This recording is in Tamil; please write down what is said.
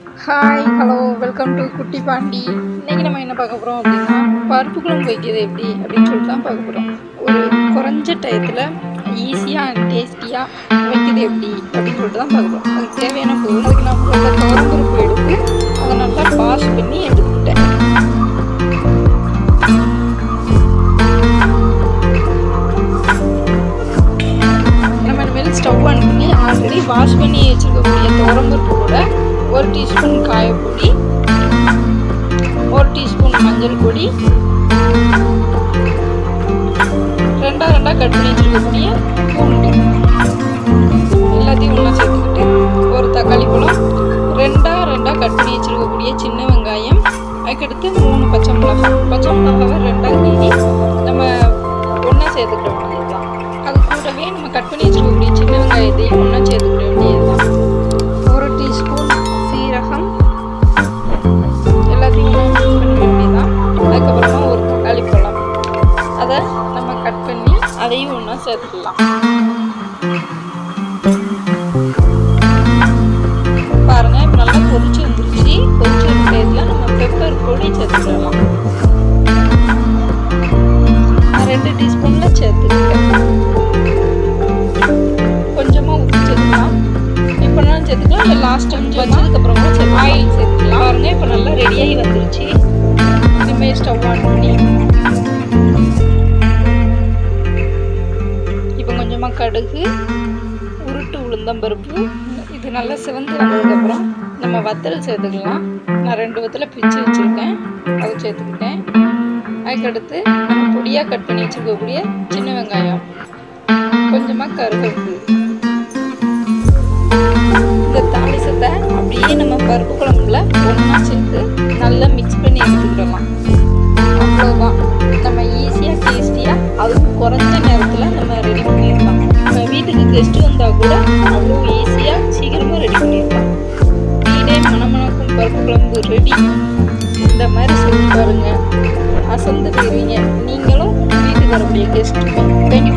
ஹாய் ஹலோ வெல்கம் டு குட்டி பாண்டி. இன்றைக்கி நம்ம என்ன பார்க்க போகிறோம் அப்படின்னா, பருப்பு குழம்பு வைக்கிறது எப்படி அப்படின்னு சொல்லிட்டு தான் பார்க்க போகிறோம். ஒரு குறைஞ்ச டயத்தில் ஈஸியாக அண்ட் டேஸ்டியாக வைக்கிறது எப்படி அப்படின்னு சொல்லிட்டு தான் பார்க்க போகிறோம். அதுக்கு தேவையான பொருள், அதுக்கு நான் முதல்ல துவரம்பருப்பு எடுத்து அதை நல்லா வாஷ் பண்ணி எடுத்துக்கிட்டேன். நம்ம இனிமேல் ஸ்டவ் ஆன் பண்ணி ஆல்ரெடி வாஷ் பண்ணி வச்சுருக்கக்கூடிய துவரம்பருப்பு கூட 1 டீஸ்பூன் காயப்பொடி, 1 டீஸ்பூன் மஞ்சள் பொடி, ரெண்டா கட் பண்ணி வச்சுருக்கக்கூடிய பூண்டு எல்லாத்தையும் ஒன்றா சேர்த்துக்கிட்டு, ஒரு தக்காளி பழம், ரெண்டா கட் பண்ணி வச்சுருக்கக்கூடிய சின்ன வெங்காயம், அதுக்கடுத்து 3 பச்சை மிளகாவை ரெண்டாக கீறி நம்ம ஒன்றா சேர்த்துக்கிற வேண்டியதுதான். அது கூடவே நம்ம கட் பண்ணி வச்சுருக்கக்கூடிய சின்ன வெங்காயத்தையும் ஒன்றா சேர்த்துக்கிற வேண்டியதுதான். 1 டீஸ்பூன் சீரகம் எல்லாத்தையும் மிக்ஸ் பண்ண வேண்டியதான். அதுக்கப்புறமா ஒரு தக்காளி பழம், அதை நம்ம கட் பண்ணி அதையும் ஒன்றா சேர்த்துக்கலாம். பாருங்க, இப்போ நல்லா கொதிச்சு வந்துருச்சு. கொதிச்சு வந்த டயத்தில் நம்ம பெப்பர் பொடி சேர்த்துக்கலாம். நான் 2 டீஸ்பூனில் சேர்த்துக்கிட்டேன். கொஞ்சமாக உப்பு சேர்த்துக்கலாம். இப்போனாலும் சேர்த்துக்கலாம், இல்லை லாஸ்ட் வச்சதுக்கப்புறமா ஆயில் சேர்த்துக்கலாம். பாருங்க, இப்போ நல்லா ரெடியாகி வந்துருச்சு. இனிமேல் ஸ்டவ் ஆன் பண்ணி இப்போ கொஞ்சமாக கடுகு, உருட்டு உளுந்தம்பருப்பு, இது நல்லா சிவந்து வந்ததுக்கப்புறம் நம்ம வத்தல் சேர்த்துக்கலாம். நான் 2 வத்தலை பிச்சு வச்சுருக்கேன், அதை சேர்த்துக்கிட்டேன். அதுக்கடுத்து நம்ம பொடியாக கட் பண்ணி வச்சுருக்கக்கூடிய சின்ன வெங்காயம், கொஞ்சமாக கருவேப்பிலை. இந்த தாளிசத்தை அப்படியே நம்ம பருப்பு குழம்புல ஒன்றா சேர்த்து நல்லா மிக்ஸ் பண்ணி எடுத்துக்கிடலாம். அவ்வளோதான், நம்ம ஈஸியாக டேஸ்டியாக அதுவும் குறைஞ்ச நேரத்தில் நம்ம ரெடி பண்ணிடலாம். நம்ம வீட்டுக்கு கெஸ்ட்டு வந்தால் கூட அவ்வளோ ஈஸியாக சீக்கிரமாக ரெடி பண்ணிடலாம். வீடே மணமணக்கும் பருப்பு குழம்பு ரெடி. இந்த மாதிரி செஞ்சு பாருங்கள், அசந்து போயிருவீங்க. நீங்களும் வீட்டுக்கு வரக்கூடிய கெஸ்ட்டுமே. தேங்க்யூ.